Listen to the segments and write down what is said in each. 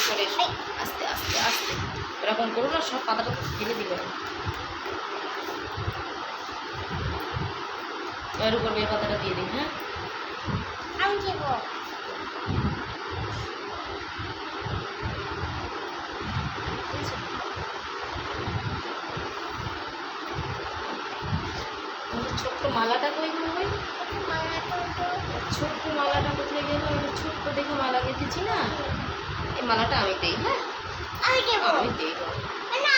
চলে এসো, আস্তে আস্তে আস্তে, এরকম করো না, সব পাতাটা ফেলে দিবে। এর উপর বেল পাতাটা দিয়ে দিই। হ্যাঁ, আমি দেব। ছোট্ট মালাটা কই গেল ভাই? ছোট্ট মালাটা কোথায় গেল? আমি ছোট্ট দেখে মালা গেঁথেছি না, এই মালাটা আমি দেই। হ্যাঁ, আমি দেব। আমি দেই। না,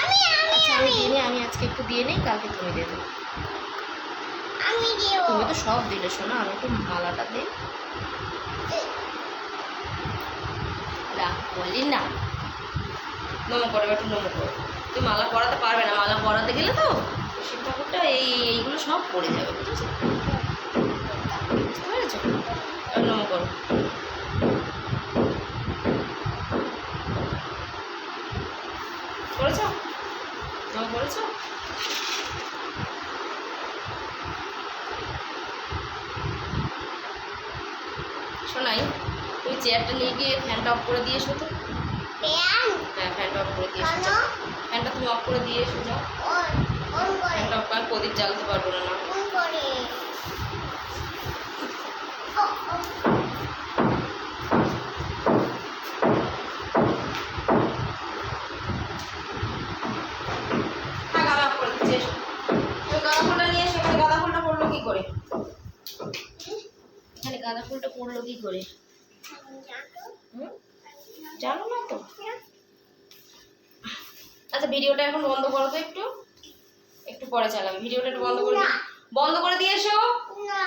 আমি আচ্ছা, আমি দিয়ে নিই, আমি আজকে একটু দিয়ে নিই, কালকে তুমি দেবে। আমি দেব। তুমি তো সব দিলে শোনা, আমি একটু মালাটা দিই। বলি না, নমো করো, একটু নমো করো। তুমি মালা পরাতে পারবে না, মালা পরাতে গেলে তো শিব ঠাকুরটা এইগুলো সব পড়ে যাবে, বুঝেছো? বুঝতে পেরেছো? আর নমো করো। করেছো? নমো করেছো? শোনাই, তুমি চেয়ারটা নিয়ে গিয়ে ফ্যানটা অফ করে দিয়ে এসো তো। প্যান হ্যাঁ, ফ্যানটা অফ করে দিয়ে এসো। কেন? ফ্যানটা তুমি অফ করে দিয়ে এসো, যাও। অন অন করে। ফ্যানটা অফ করে প্রদীপ জ্বালতে পারবো না। অন করে। ও ও হ্যাঁ, গাঁদা ফুল দিচ্ছি, এসো। তুমি গাঁদা ফুলটা নিয়ে এসো। এখানে গাঁদা ফুলটা পড়লো কি করে? এখানে গাঁদা ফুলটা পড়লো কি করে? হুম, জানো না তো? আচ্ছা, ভিডিওটা এখন বন্ধ করো তো, একটু একটু পরে চালাবে। ভিডিওটা একটু বন্ধ করে দিয়ে এসো। না।